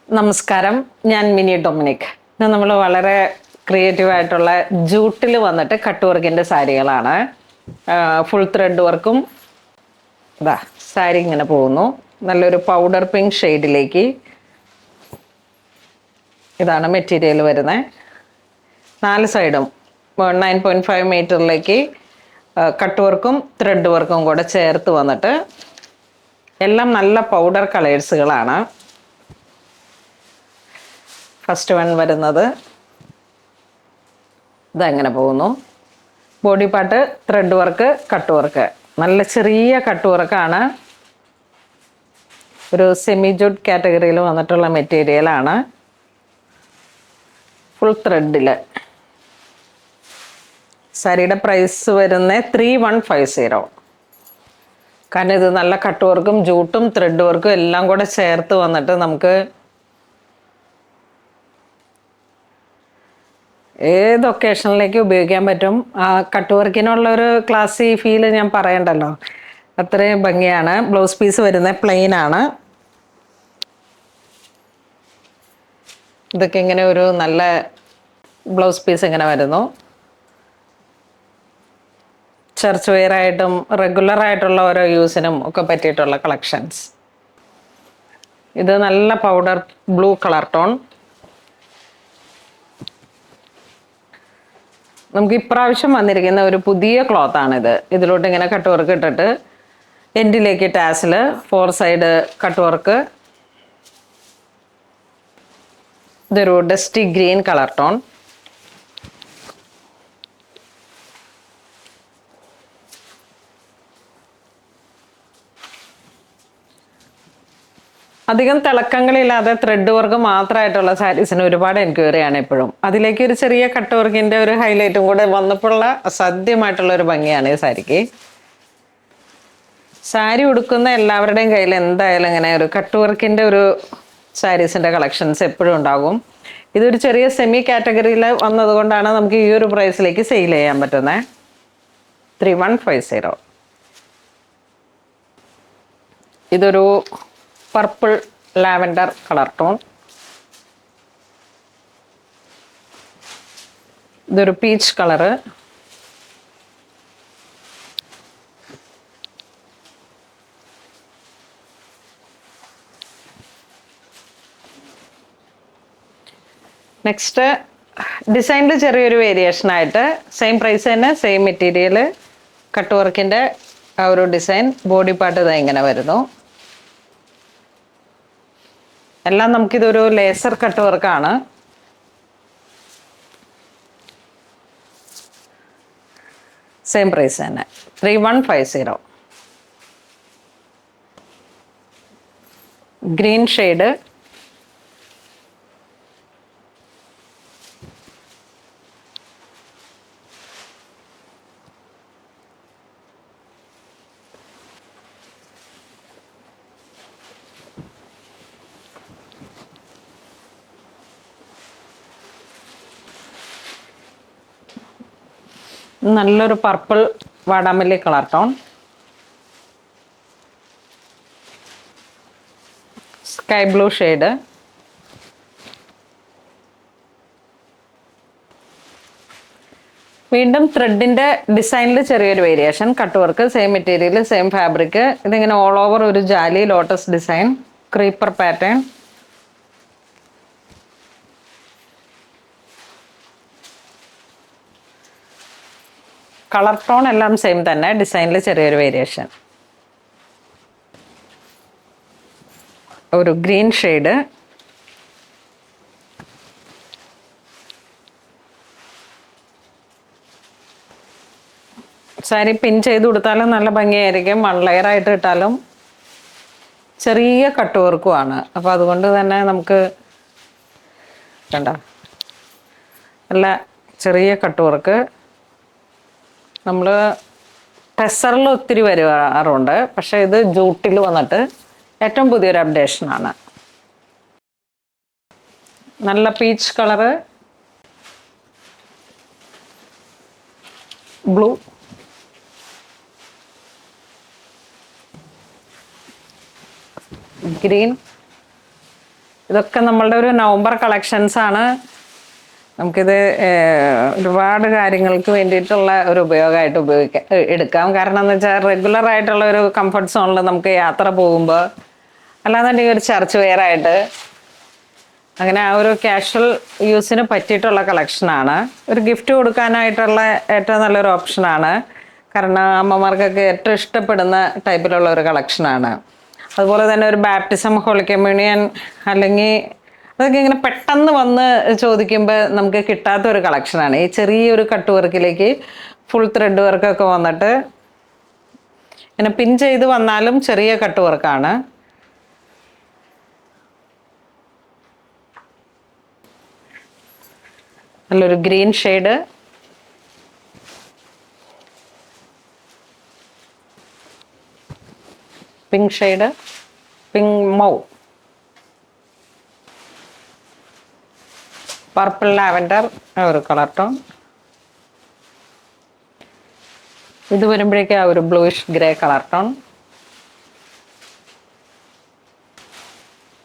നമസ്കാരം, ഞാൻ mini Dominic. ഇന്ന് നമ്മൾ വളരെ ക്രിയേറ്റീവ് ആയിട്ടുള്ള ജൂട്ടിൽ വന്നിട്ട് കട്ട് വർക്കിന്റെ സാരികളാണ്. ഫുൾ ത്രെഡ് വർക്കും ഇതാ സാരി ഇങ്ങനെ പോകുന്നു. നല്ലൊരു പൗഡർ പിങ്ക് ഷെയ്ഡിലേക്ക്. ഇതാണ് മെറ്റീരിയൽ വരുന്നത്. 4 സൈഡും 9.5 മീറ്ററിലേക്ക് കട്ട് വർക്കും ത്രെഡ് വർക്കും കൂടെ ചേർത്ത് വന്നിട്ട് എല്ലാം നല്ല പൗഡർ കളേഴ്സുകളാണ്. ഫസ്റ്റ് വൺ വരുന്നത് ഇതെങ്ങനെ പോകുന്നു. Body part thread work, cut work, നല്ല ചെറിയ കട്ട് വർക്കാണ്. ഒരു സെമി ജൂട്ട് കാറ്റഗറിയിൽ വന്നിട്ടുള്ള മെറ്റീരിയലാണ്. ഫുൾ ത്രെഡിൽ. സാരിയുടെ പ്രൈസ് വരുന്നത് 3150. കാരണം ഇത് നല്ല കട്ട് വർക്കും ജൂട്ടും ത്രെഡ് വർക്കും എല്ലാം കൂടെ ചേർത്ത് വന്നിട്ട് നമുക്ക് ഏത് ഒക്കേഷനിലേക്ക് ഉപയോഗിക്കാൻ പറ്റും. ആ കട്ട് വർക്കിനുള്ള ഒരു ക്ലാസി ഫീല് ഞാൻ പറയണ്ടല്ലോ, അത്രയും ഭംഗിയാണ്. ബ്ലൗസ് പീസ് വരുന്നത് പ്ലെയിൻ ആണ്. ഇതൊക്കെ ഇങ്ങനെ ഒരു നല്ല ബ്ലൗസ് പീസ് ഇങ്ങനെ വരുന്നു. ചർച്ച് വെയർ ആയിട്ടും റെഗുലർ ആയിട്ടുള്ള ഓരോ യൂസിനും ഒക്കെ പറ്റിയിട്ടുള്ള കളക്ഷൻസ്. ഇത് നല്ല പൗഡർ ബ്ലൂ കളർ ടോൺ. നമുക്ക് ഇപ്രാവശ്യം വന്നിരിക്കുന്ന ഒരു പുതിയ ക്ലോത്ത് ആണിത്. ഇതിലോട്ട് ഇങ്ങനെ കട്ട് വർക്ക് ഇട്ടിട്ട് എൻഡിലേക്ക് ടാസിൽ 4 സൈഡ് കട്ട് വർക്ക്. ഇതൊരു ഡസ്റ്റി ഗ്രീൻ കളർ ടോൺ. അധികം തിളക്കങ്ങളില്ലാതെ ത്രെഡ് വർക്ക് മാത്രമായിട്ടുള്ള സാരീസിന് ഒരുപാട് എൻക്വയറിയാണ് എപ്പോഴും. അതിലേക്ക് ഒരു ചെറിയ കട്ട് വർക്കിന്റെ ഒരു ഹൈലൈറ്റും കൂടെ വന്നപ്പോഴുള്ള അസാധ്യമായിട്ടുള്ള ഒരു ഭംഗിയാണ് ഈ സാരിക്ക്. സാരി ഉടുക്കുന്ന എല്ലാവരുടെയും കയ്യിൽ എന്തായാലും ഇങ്ങനെ ഒരു കട്ട് വർക്കിന്റെ ഒരു സാരീസിന്റെ കളക്ഷൻസ് എപ്പോഴും ഉണ്ടാകും. ഇതൊരു ചെറിയ സെമി കാറ്റഗറിയിൽ വന്നതുകൊണ്ടാണ് നമുക്ക് ഈ ഒരു പ്രൈസിലേക്ക് സെയിൽ ചെയ്യാൻ പറ്റുന്നത്. 3150. ഇതൊരു പർപ്പിൾ ലാവൻഡർ കളർ ടോൺ. ഇതൊരു പീച്ച് കളറ്. നെക്സ്റ്റ് ഡിസൈനിൽ ചെറിയൊരു വേരിയേഷൻ ആയിട്ട് സെയിം പ്രൈസ് തന്നെ, സെയിം മെറ്റീരിയൽ, കട്ട് വർക്കിൻ്റെ ആ ഒരു ഡിസൈൻ. ബോഡി പാർട്ട് ഇതാ ഇങ്ങനെ വരുന്നു. എല്ലാം നമുക്കിതൊരു ലേസർ കട്ട് വർക്കാണ്. സെയിം പ്രൈസ് തന്നെ, 3150. Green shade. നല്ലൊരു പർപ്പിൾ വാടാമല്ലി colour tone. Sky blue shade. വീണ്ടും ത്രെഡിന്റെ ഡിസൈനിൽ ചെറിയൊരു variation. Cut work, same material, same fabric. ഇതിങ്ങനെ ഓൾ ഓവർ ഒരു jaali lotus design, creeper pattern. Colour tone എല്ലാം സെയിം തന്നെ, ഡിസൈനിൽ ചെറിയൊരു വേരിയേഷൻ. ഒരു ഗ്രീൻ ഷെയ്ഡ്. സാരി പിൻ ചെയ്ത് കൊടുത്താലും നല്ല ഭംഗിയായിരിക്കും. 1 ലെയർ ആയിട്ട് ഇട്ടാലും ചെറിയ കട്ട് വർക്കുമാണ്. അപ്പോൾ അതുകൊണ്ട് തന്നെ നമുക്ക് കണ്ട നല്ല ചെറിയ കട്ട് വർക്ക്. നമ്മൾ ടെസറിൽ ഒത്തിരി വരാറുണ്ട്, പക്ഷേ ഇത് ജൂട്ടിൽ വന്നിട്ട് ഏറ്റവും പുതിയൊരു അപ്ഡേഷനാണ്. നല്ല പീച്ച് കളറ്, ബ്ലൂ, ഗ്രീൻ. ഇതൊക്കെ നമ്മളുടെ ഒരു നവംബർ കളക്ഷൻസ് ആണ്. നമുക്കിത് ഒരുപാട് കാര്യങ്ങൾക്ക് വേണ്ടിയിട്ടുള്ള ഒരു ഉപയോഗമായിട്ട് എടുക്കാം. കാരണം എന്ന് വെച്ചാൽ റെഗുലർ ആയിട്ടുള്ള ഒരു കംഫർട്ട് സോണിൽ നമുക്ക് യാത്ര പോകുമ്പോൾ, അല്ലാന്നുണ്ടെങ്കിൽ ഒരു ചർച്ച് വെയർ ആയിട്ട്, അങ്ങനെ ആ ഒരു കാഷ്വൽ യൂസിന് പറ്റിയിട്ടുള്ള കളക്ഷനാണ്. ഒരു ഗിഫ്റ്റ് കൊടുക്കാനായിട്ടുള്ള ഏറ്റവും നല്ലൊരു ഓപ്ഷനാണ്. കാരണം അമ്മമാർക്കൊക്കെ ഏറ്റവും ഇഷ്ടപ്പെടുന്ന ടൈപ്പിലുള്ള ഒരു കളക്ഷനാണ്. അതുപോലെ തന്നെ ഒരു ബാപ്റ്റിസം, ഹോളി കമ്മ്യൂണിയൻ, അല്ലെങ്കിൽ അതൊക്കെ ഇങ്ങനെ പെട്ടെന്ന് വന്ന് ചോദിക്കുമ്പോൾ നമുക്ക് കിട്ടാത്ത ഒരു കളക്ഷനാണ്. ഈ ചെറിയൊരു കട്ട് വർക്കിലേക്ക് ഫുൾ ത്രെഡ് വർക്കൊക്കെ വന്നിട്ട് ഇങ്ങനെ പിൻ ചെയ്ത് വന്നാലും ചെറിയ കട്ട് വർക്കാണ്. നല്ലൊരു green shade, pink shade, pink mauve, purple lavender ഒരു കളർ ടോൺ. ഇത് വരുമ്പോഴേക്കും ആ ഒരു ബ്ലൂയിഷ് ഗ്രേ കളർ ടോൺ.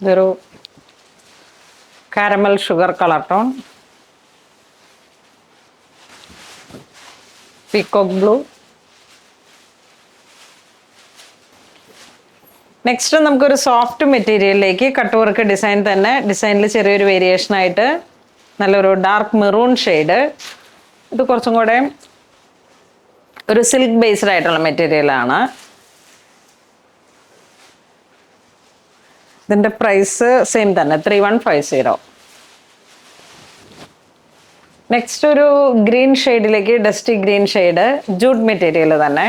ഇതൊരു caramel sugar colour tone, peacock blue. Next നമുക്കൊരു സോഫ്റ്റ് മെറ്റീരിയലിലേക്ക് കട്ട് വർക്ക് ഡിസൈൻ തന്നെ, ഡിസൈനിൽ ചെറിയൊരു വേരിയേഷൻ ആയിട്ട് നല്ലൊരു ഡാർക്ക് മെറൂൺ ഷെയ്ഡ്. ഇത് കുറച്ചും കൂടെ ഒരു സിൽക്ക് ബേസ്ഡ് ആയിട്ടുള്ള മെറ്റീരിയലാണ്. ഇതിൻ്റെ പ്രൈസ് സെയിം തന്നെ, 3150. നെക്സ്റ്റ് ഒരു ഗ്രീൻ ഷെയ്ഡിലേക്ക്, dusty green shade, jute material തന്നെ.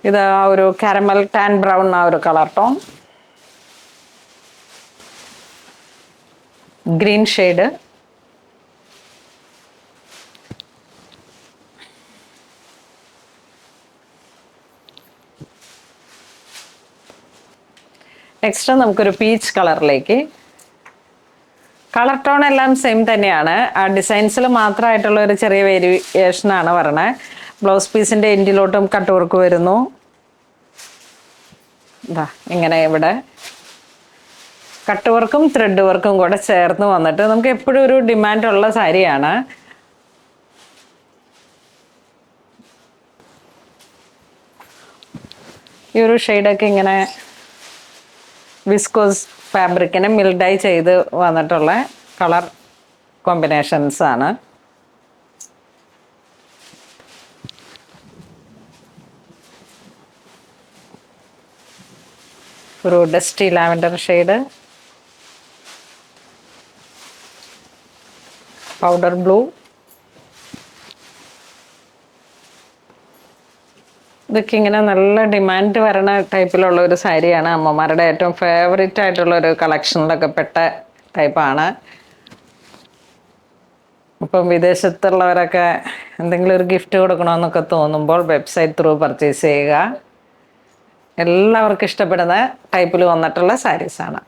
ഇത് ആ ഒരു കാരമൽ ടാൻ ബ്രൗൺ ആ ഒരു colour tone, green shade, next നമുക്കൊരു പീച്ച് കളറിലേക്ക്. കളർ ടോൺ എല്ലാം സെയിം തന്നെയാണ്, ആ ഡിസൈൻസിൽ മാത്രമായിട്ടുള്ള ഒരു ചെറിയ വേരിയേഷനാണ് പറഞ്ഞത്. ബ്ലൗസ് പീസിൻ്റെ എൻഡിലോട്ടും കട്ട് വർക്ക് വരുന്നു. ഇതാ ഇങ്ങനെ ഇവിടെ കട്ട് വർക്കും ത്രെഡ് വർക്കും കൂടെ ചേർന്ന് വന്നിട്ട് നമുക്ക് എപ്പോഴും ഒരു ഡിമാൻഡുള്ള സാരിയാണ്. ഈ ഒരു ഷെയ്ഡൊക്കെ ഇങ്ങനെ വിസ്കോസ് ഫാബ്രിക്കിനെ മിൽഡൈ ചെയ്ത് വന്നിട്ടുള്ള കളർ കോമ്പിനേഷൻസ് ആണ്. ഒരു dusty lavender shade, powder blue. ഇതൊക്കെ ഇങ്ങനെ നല്ല ഡിമാൻഡ് വരണ ടൈപ്പിലുള്ള ഒരു സാരിയാണ്. അമ്മമാരുടെ ഏറ്റവും ഫേവറേറ്റ് ആയിട്ടുള്ള ഒരു കളക്ഷനിലൊക്കെ പെട്ട ടൈപ്പാണ്. ഇപ്പം വിദേശത്തുള്ളവരൊക്കെ എന്തെങ്കിലും ഒരു ഗിഫ്റ്റ് കൊടുക്കണമെന്നൊക്കെ തോന്നുമ്പോൾ വെബ്സൈറ്റ് ത്രൂ പർച്ചേസ് ചെയ്യുക. എല്ലാവർക്കും ഇഷ്ടപ്പെടുന്ന ടൈപ്പിൽ വന്നിട്ടുള്ള സാരീസാണ്.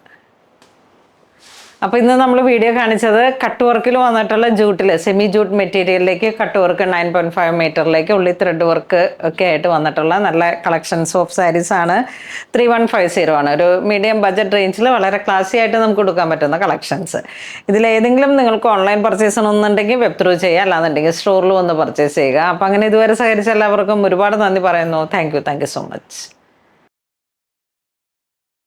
അപ്പോൾ ഇന്ന് നമ്മൾ വീഡിയോ കാണിച്ചത് കട്ട് വർക്കിൽ വന്നിട്ടുള്ള ജൂട്ടിൽ, സെമി ജൂട്ട് മെറ്റീരിയലിലേക്ക് കട്ട് വർക്ക് 9.5 മീറ്ററിലേക്ക് ഉള്ളി ത്രെഡ് വർക്ക് ഒക്കെ ആയിട്ട് വന്നിട്ടുള്ള നല്ല കളക്ഷൻസ് ഓഫ് സാരീസ് ആണ്. 3150 ആണ്. ഒരു മീഡിയം ബഡ്ജറ്റ് റേഞ്ചിൽ വളരെ ക്ലാസി ആയിട്ട് നമുക്ക് കൊടുക്കാൻ പറ്റുന്ന കളക്ഷൻസ്. ഇതിലേതെങ്കിലും നിങ്ങൾക്ക് ഓൺലൈൻ പർച്ചേസ് ചെയ്യണമെന്നുണ്ടെങ്കിൽ വെബ് ത്രൂ ചെയ്യുക, അല്ലാന്നുണ്ടെങ്കിൽ സ്റ്റോറിൽ വന്ന് പർച്ചേസ് ചെയ്യുക. അപ്പോൾ അങ്ങനെ ഇതുവരെ സഹകരിച്ച എല്ലാവർക്കും ഒരുപാട് നന്ദി പറയുന്നു. Thank you so much.